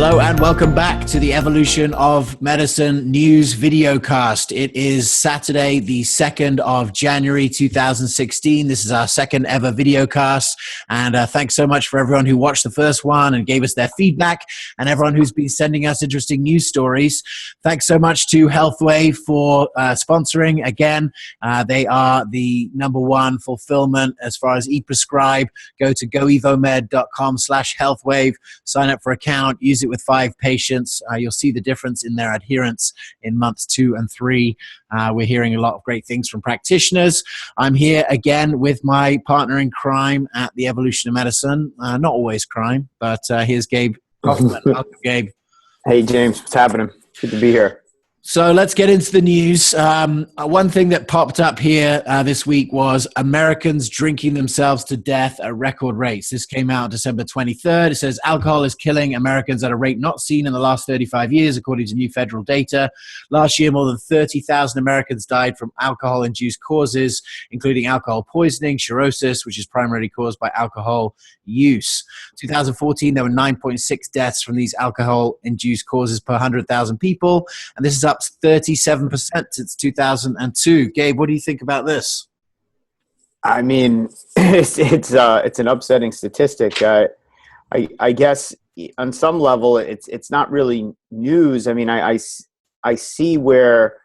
Hello and welcome back to the Evolution of Medicine News Videocast. It is Saturday, the 2nd of January, 2016. This is our second ever videocast. And thanks so much for everyone who watched the first one and gave us their feedback, and everyone who's been sending us interesting news stories. Thanks so much to HealthWave for sponsoring. Again, they are the #1 fulfillment as far as e-prescribe. Go to goevomed.com/healthwave, sign up for an account, use it with 5 patients. You'll see the difference in their adherence in months 2 and 3. We're hearing a lot of great things from practitioners. I'm here again with my partner in crime at the Evolution of Medicine. Not always crime, but here's Gabe Hoffman. Welcome, Gabe. Hey, James. What's happening? Good to be here. So let's get into the news. One thing that popped up here this week was Americans drinking themselves to death at record rates. This came out December 23rd. It says alcohol is killing Americans at a rate not seen in the last 35 years, according to new federal data. Last year, more than 30,000 Americans died from alcohol-induced causes, including alcohol poisoning, cirrhosis, which is primarily caused by alcohol use. 2014, there were 9.6 deaths from these alcohol-induced causes per 100,000 people, and this is up 37% since 2002. Gabe, what do you think about this? I mean, it's an upsetting statistic. I guess on some level, it's not really news. I mean, I see where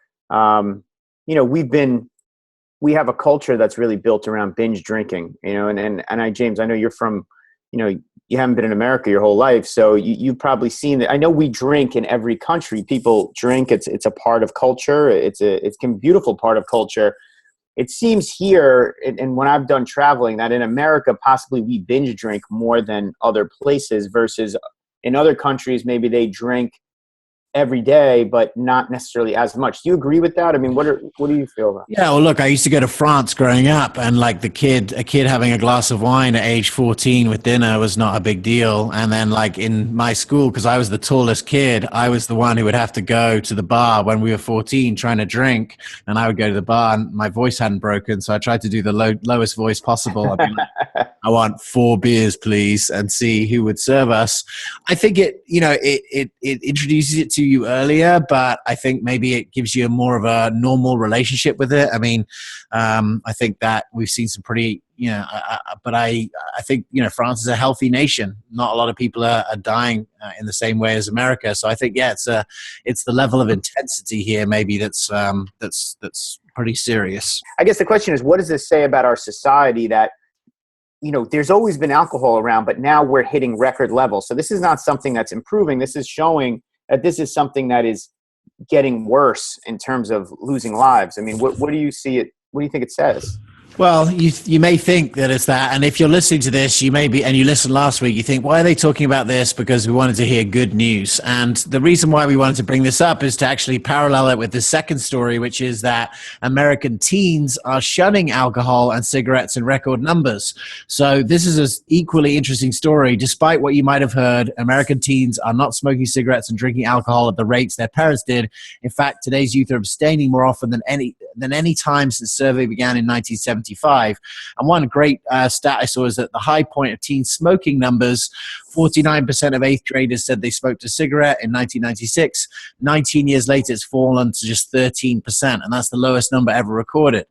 we have a culture that's really built around binge drinking. And James, I know you're from, you haven't been in America your whole life, so you've probably seen that. I know we drink in every country. People drink. It's a part of culture. It's a beautiful part of culture. It seems here, and when I've done traveling, that in America, possibly we binge drink more than other places versus in other countries, maybe they drink every day, but not necessarily as much. Do you agree with that? I mean, what do you feel about? Yeah, well, look, I used to go to France growing up, and like a kid having a glass of wine at age 14 with dinner was not a big deal. And then like in my school, because I was the tallest kid, I was the one who would have to go to the bar when we were 14 trying to drink, and I would go to the bar and my voice hadn't broken, so I tried to do the lowest voice possible. I'd be like, I want 4 beers, please, and see who would serve us. I think it introduces it to you earlier, but I think maybe it gives you more of a normal relationship with it. I mean, I think that we've seen some pretty, but I think, France is a healthy nation. Not a lot of people are dying in the same way as America. So I think, yeah, it's the level of intensity here maybe that's pretty serious. I guess the question is, what does this say about our society that, there's always been alcohol around, but now we're hitting record levels. So this is not something that's improving. This is showing that this is something that is getting worse in terms of losing lives. I mean, what do you see it? What do you think it says? Well, you may think that it's that, and if you're listening to this, you may be, and you listened last week, you think, why are they talking about this? Because we wanted to hear good news. And the reason why we wanted to bring this up is to actually parallel it with the second story, which is that American teens are shunning alcohol and cigarettes in record numbers. So this is an equally interesting story. Despite what you might have heard, American teens are not smoking cigarettes and drinking alcohol at the rates their parents did. In fact, today's youth are abstaining more often than any time since the survey began in 1975. And one great stat I saw is that the high point of teen smoking numbers, 49% of 8th graders said they smoked a cigarette in 1996. 19 years later, it's fallen to just 13%, and that's the lowest number ever recorded.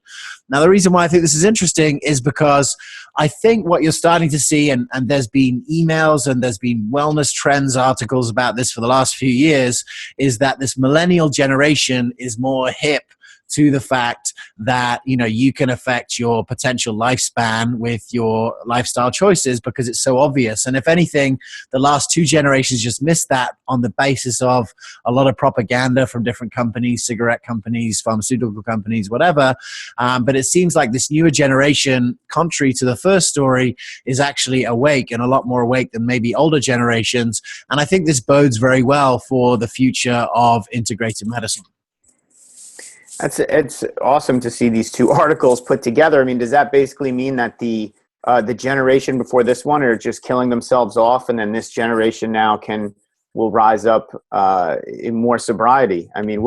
Now, the reason why I think this is interesting is because I think what you're starting to see, and there's been emails and there's been wellness trends articles about this for the last few years, is that this millennial generation is more hip to the fact that, you can affect your potential lifespan with your lifestyle choices because it's so obvious. And if anything, the last 2 generations just missed that on the basis of a lot of propaganda from different companies, cigarette companies, pharmaceutical companies, whatever. But it seems like this newer generation, contrary to the first story, is actually awake, and a lot more awake than maybe older generations. And I think this bodes very well for the future of integrated medicine. It's awesome to see these 2 articles put together. I mean, does that basically mean that the generation before this one are just killing themselves off, and then this generation now will rise up in more sobriety? I mean,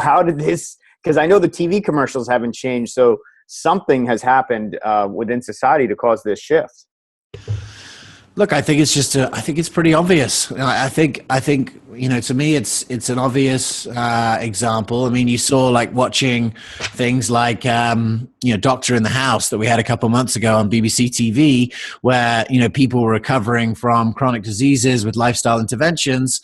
how did this? Because I know the TV commercials haven't changed, so something has happened within society to cause this shift. Look, I think it's I think it's pretty obvious. I think, to me, it's an obvious example. I mean, you saw like watching things like, Doctor in the House that we had a couple months ago on BBC TV, where, people were recovering from chronic diseases with lifestyle interventions.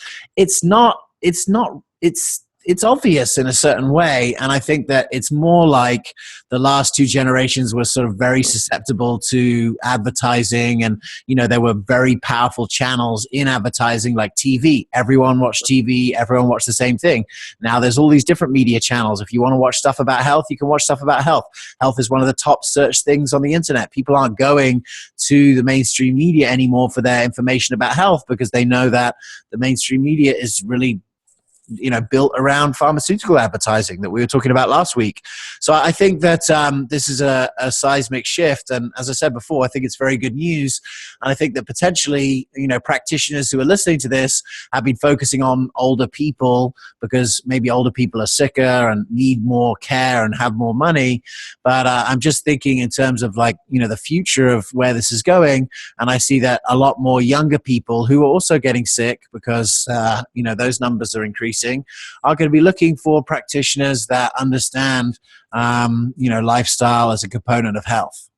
It's obvious in a certain way. And I think that it's more like the last two generations were sort of very susceptible to advertising. And, there were very powerful channels in advertising like TV. Everyone watched TV. Everyone watched the same thing. Now there's all these different media channels. If you want to watch stuff about health, you can watch stuff about health. Health is one of the top search things on the internet. People aren't going to the mainstream media anymore for their information about health because they know that the mainstream media is really built around pharmaceutical advertising that we were talking about last week. So I think that this is a seismic shift. And as I said before, I think it's very good news. And I think that potentially, practitioners who are listening to this have been focusing on older people because maybe older people are sicker and need more care and have more money. But I'm just thinking in terms of the future of where this is going. And I see that a lot more younger people who are also getting sick because, those numbers are increasing, are going to be looking for practitioners that understand, lifestyle as a component of health.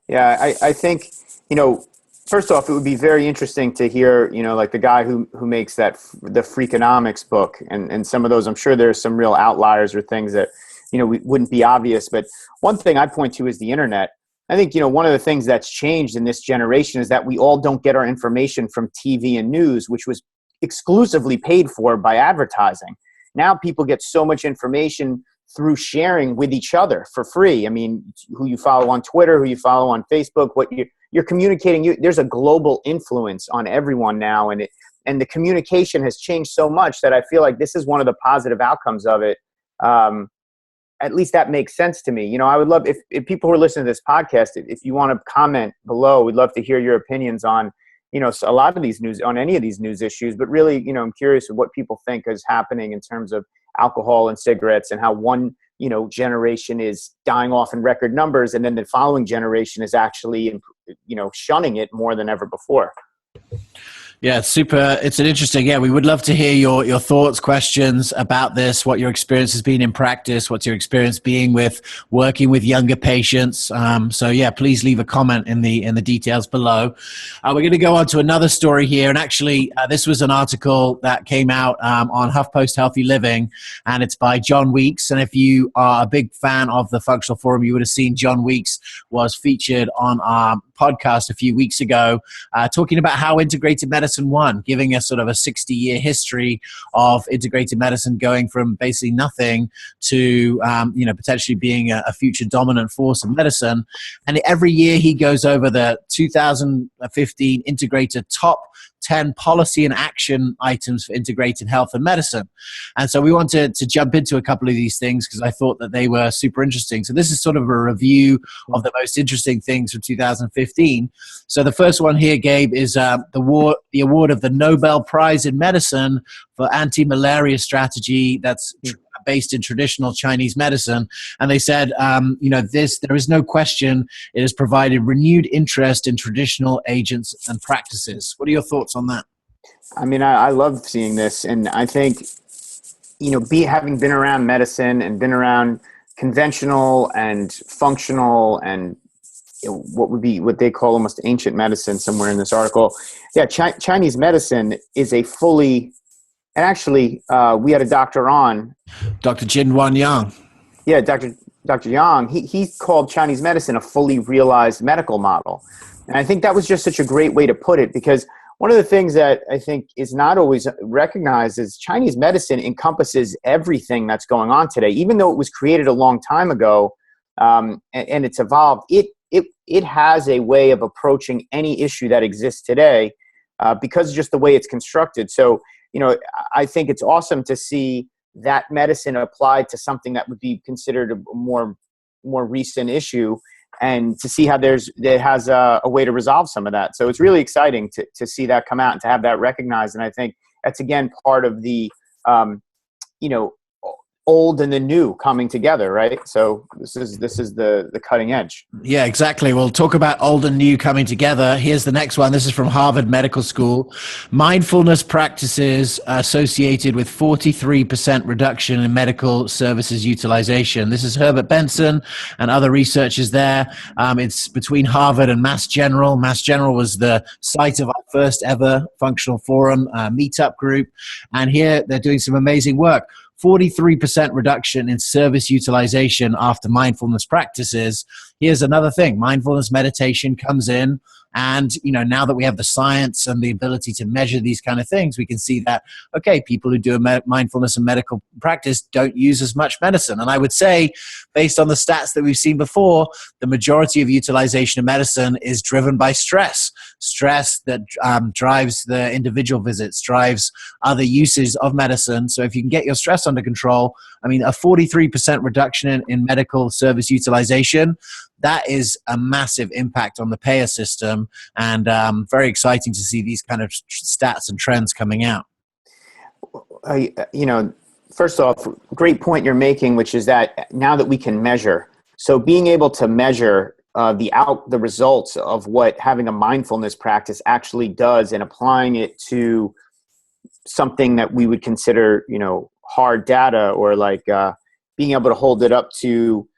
Yeah, I think, first off, it would be very interesting to hear, like the guy who makes the Freakonomics book and some of those, I'm sure there's some real outliers or things that, wouldn't be obvious. But one thing I point to is the internet. I think, one of the things that's changed in this generation is that we all don't get our information from TV and news, which was exclusively paid for by advertising. Now people get so much information through sharing with each other for free. I mean, who you follow on Twitter, who you follow on Facebook, what you're communicating. There's a global influence on everyone now, and the communication has changed so much that I feel like this is one of the positive outcomes of it. At least that makes sense to me. I would love if people who are listening to this podcast, if you want to comment below, we'd love to hear your opinions on a lot of these news, on any of these news issues, but really, I'm curious of what people think is happening in terms of alcohol and cigarettes and how one, generation is dying off in record numbers. And then the following generation is actually, shunning it more than ever before. Yeah, it's super. It's an interesting. Yeah, we would love to hear your thoughts, questions about this. What your experience has been in practice. What's your experience being with working with younger patients? So yeah, please leave a comment in the details below. We're going to go on to another story here, and actually, this was an article that came out on HuffPost Healthy Living, and it's by John Weeks. And if you are a big fan of the Functional Forum, you would have seen John Weeks was featured on our podcast a few weeks ago, talking about how integrated medicine won, giving us sort of a 60-year history of integrated medicine going from basically nothing to, potentially being a future dominant force in medicine. And every year he goes over the 2015 Integrated Top 10 policy and action items for integrated health and medicine. And so we wanted to jump into a couple of these things because I thought that they were super interesting. So this is sort of a review of the most interesting things from 2015. So the first one here, Gabe, is the award of the Nobel Prize in Medicine for anti-malaria strategy that's based in traditional Chinese medicine. And they said, there is no question it has provided renewed interest in traditional agents and practices. What are your thoughts on that? I mean, I love seeing this. And I think, having been around medicine and been around conventional and functional and what they call almost ancient medicine somewhere in this article. Yeah, Chinese medicine is a fully, and actually we had a doctor on. Dr. Jin Wan Yang. Yeah, Dr. Yang, he called Chinese medicine a fully realized medical model. And I think that was just such a great way to put it, because one of the things that I think is not always recognized is Chinese medicine encompasses everything that's going on today. Even though it was created a long time ago and it's evolved, it has a way of approaching any issue that exists today because of just the way it's constructed. So, I think it's awesome to see that medicine applied to something that would be considered a more recent issue, and to see how there has a way to resolve some of that. So it's really exciting to see that come out and to have that recognized. And I think that's, again, part of the, old and the new coming together, right? So this is the cutting edge. Yeah, exactly. We'll talk about old and new coming together. Here's the next one. This is from Harvard Medical School. Mindfulness practices associated with 43% reduction in medical services utilization. This is Herbert Benson and other researchers there. It's between Harvard and Mass General. Mass General was the site of our first ever functional forum meetup group. And here they're doing some amazing work. 43% reduction in service utilization after mindfulness practices. Here's another thing. Mindfulness meditation comes in, and now that we have the science and the ability to measure these kind of things, we can see that, okay, people who do a mindfulness and medical practice don't use as much medicine. And I would say, based on the stats that we've seen before, the majority of utilization of medicine is driven by stress that drives the individual visits, drives other uses of medicine. So if you can get your stress under control, I mean, a 43% reduction in medical service utilization, that is a massive impact on the payer system, and very exciting to see these kind of stats and trends coming out. First off, great point you're making, which is that now that we can measure, so being able to measure the results of what having a mindfulness practice actually does, and applying it to something that we would consider, hard data, or like being able to hold it up to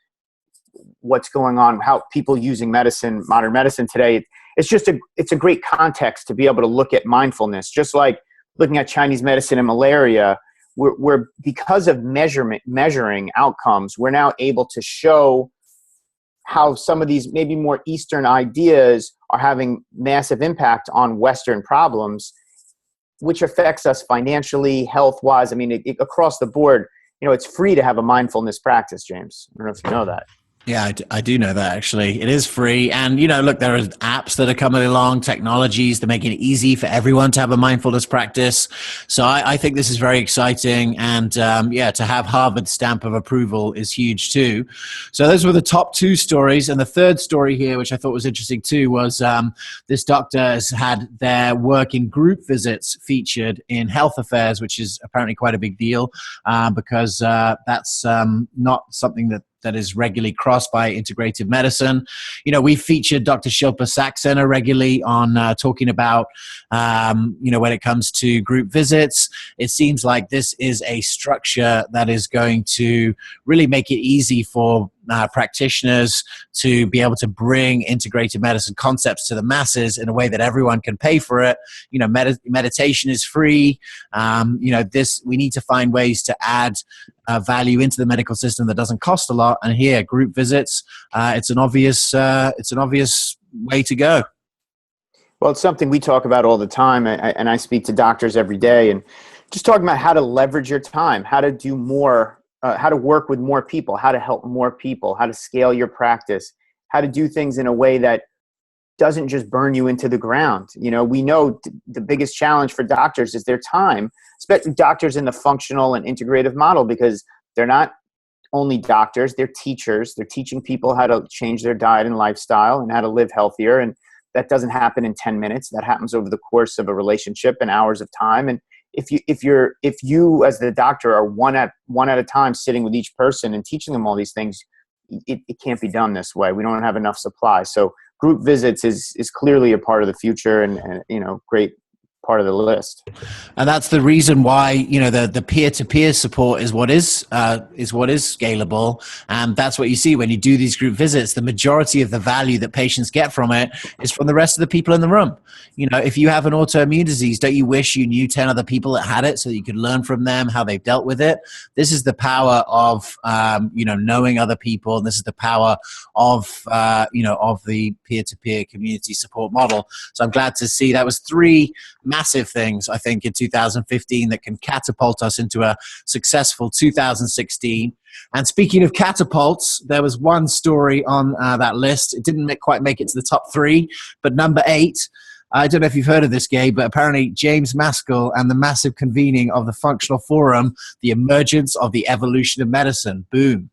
what's going on, how people using medicine, modern medicine today. It's a great context to be able to look at mindfulness, just like looking at Chinese medicine and malaria. We're because of measuring outcomes, we're now able to show how some of these maybe more Eastern ideas are having massive impact on Western problems, which affects us financially, health-wise. I mean, across the board, it's free to have a mindfulness practice, James. I don't know if you know that. Yeah, I do know that, actually. It is free. And, look, there are apps that are coming along, technologies that make it easy for everyone to have a mindfulness practice. So I think this is very exciting. And, to have Harvard's stamp of approval is huge, too. So those were the top two stories. And the third story here, which I thought was interesting, too, was this doctor has had their work in group visits featured in Health Affairs, which is apparently quite a big deal because that's not something that is regularly crossed by integrative medicine. We featured Dr. Shilpa Saxena regularly on talking about, when it comes to group visits. It seems like this is a structure that is going to really make it easy for practitioners to be able to bring integrative medicine concepts to the masses in a way that everyone can pay for it. Meditation is free. We need to find ways to add value into the medical system that doesn't cost a lot. And here, group visits, it's an obvious way to go. Well, it's something we talk about all the time, and I speak to doctors every day, and just talking about how to leverage your time, how to do more, how to work with more people, how to help more people, how to scale your practice, how to do things in a way that doesn't just burn you into the ground. We know the biggest challenge for doctors is their time, especially doctors in the functional and integrative model, because they're not only doctors, they're teachers. They're teaching people how to change their diet and lifestyle and how to live healthier. And that doesn't happen in 10 minutes. That happens over the course of a relationship and hours of time. And if you as the doctor are one at a time sitting with each person and teaching them all these things, it can't be done this way. We don't have enough supply. So group visits is clearly a part of the future, and great part of the list. And that's the reason why the peer-to-peer support is what is scalable, and that's what you see when you do these group visits. The majority of the value that patients get from it is from the rest of the people in the room. If you have an autoimmune disease, don't you wish you knew 10 other people that had it so that you could learn from them how they've dealt with it? This is the power of knowing other people, and this is the power of the peer-to-peer community support model. So I'm glad to see that was 3 massive things, I think, in 2015 that can catapult us into a successful 2016. And speaking of catapults, there was one story on that list. It didn't quite make it to the top 3, but number 8, I don't know if you've heard of this, Gabe, but apparently James Maskell and the massive convening of the Functional Forum, the emergence of the evolution of medicine. Boom.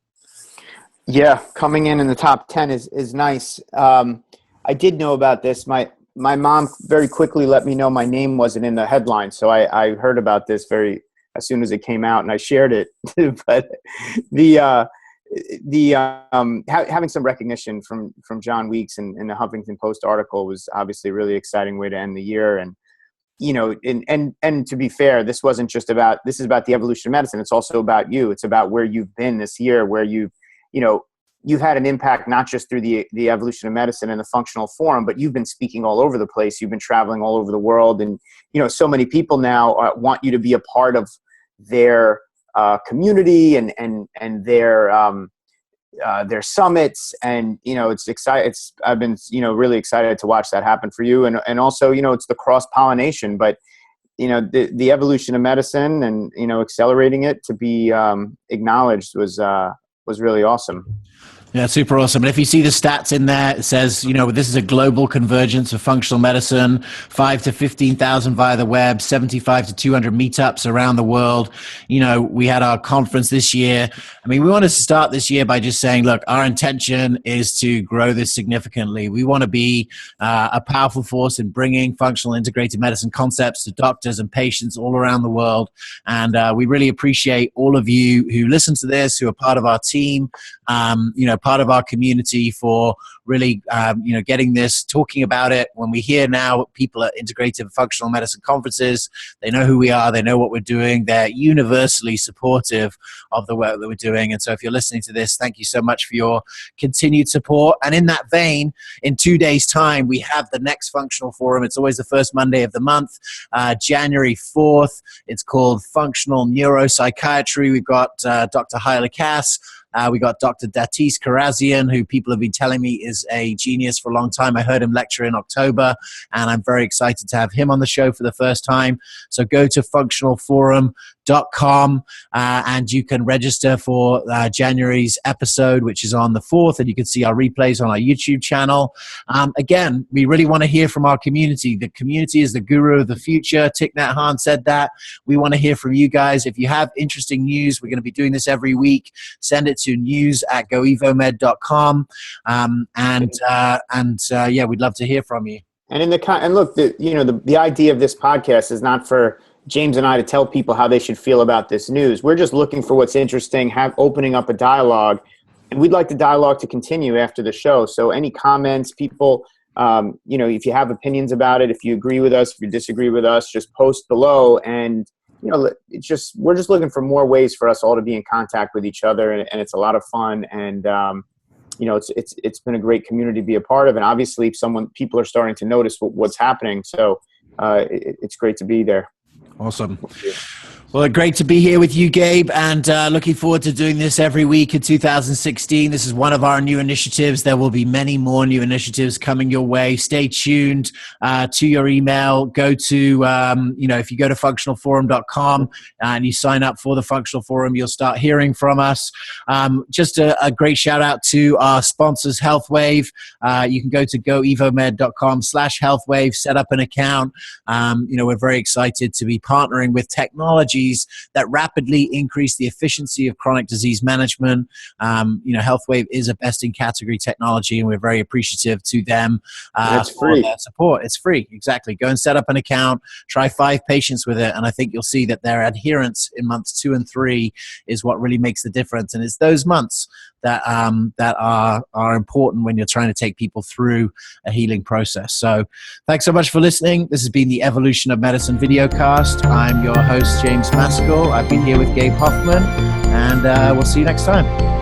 Yeah, coming in the top 10 is nice. I did know about this. My mom very quickly let me know my name wasn't in the headline, so I heard about this very as soon as it came out, and I shared it. But the having some recognition from John Weeks in the Huffington Post article was obviously a really exciting way to end the year. And and to be fair, this is about the evolution of medicine. It's also about you. It's about where you've been this year, where you've had an impact, not just through the evolution of medicine and the functional forum, but you've been speaking all over the place. You've been traveling all over the world. And, so many people now want you to be a part of their community and their summits. And, it's exciting. I've been, really excited to watch that happen for you. And also, it's the cross-pollination, but, the evolution of medicine and, accelerating it to be acknowledged was really awesome. Yeah, super awesome. And if you see the stats in there, it says, this is a global convergence of functional medicine, 5 to 15,000 via the web, 75 to 200 meetups around the world. We had our conference this year. I mean, we wanted to start this year by just saying, look, our intention is to grow this significantly. We want to be a powerful force in bringing functional integrated medicine concepts to doctors and patients all around the world. And we really appreciate all of you who listen to this, who are part of our team, part of our community, for really, getting this, talking about it. When we hear now people at integrative functional medicine conferences, they know who we are, they know what we're doing, they're universally supportive of the work that we're doing. And so if you're listening to this, thank you so much for your continued support. And in that vein, in 2 days' time, we have the next functional forum. It's always the first Monday of the month, January 4th. It's called Functional Neuropsychiatry. We've got Dr. Haile Cass. We got Dr. Datis Karazian, who people have been telling me is a genius for a long time. I heard him lecture in October, and I'm very excited to have him on the show for the first time. So go to functionalforum.com and you can register for January's episode, which is on the 4th, and you can see our replays on our YouTube channel. Again, we really want to hear from our community. The community is the guru of the future. Thich Nhat Hanh said that. We want to hear from you guys. If you have interesting news, we're going to be doing this every week. Send it to news@goevomed.com. Yeah, we'd love to hear from you. And look, the idea of this podcast is not for James and I to tell people how they should feel about this news. We're just looking for what's interesting, opening up a dialogue, and we'd like the dialogue to continue after the show. So any comments, people, if you have opinions about it, if you agree with us, if you disagree with us, just post below. And we're just looking for more ways for us all to be in contact with each other, and it's a lot of fun. And it's been a great community to be a part of, and obviously people are starting to notice what's happening. So it's great to be there. Awesome. Well, great to be here with you, Gabe, and looking forward to doing this every week in 2016. This is one of our new initiatives. There will be many more new initiatives coming your way. Stay tuned to your email. Go to, if you go to functionalforum.com and you sign up for the Functional Forum, you'll start hearing from us. Just a great shout out to our sponsors, HealthWave. You can go to goevomed.com/HealthWave, set up an account. We're very excited to be partnering with technology that rapidly increase the efficiency of chronic disease management. HealthWave is a best-in-category technology, and we're very appreciative to them for their support. It's free, exactly. Go and set up an account, try 5 patients with it, and I think you'll see that their adherence in months 2 and 3 is what really makes the difference. And it's those months that are important when you're trying to take people through a healing process. So thanks so much for listening. This has been the Evolution of Medicine Videocast. I'm your host, James Maskell. I've been here with Gabe Hoffman, and we'll see you next time.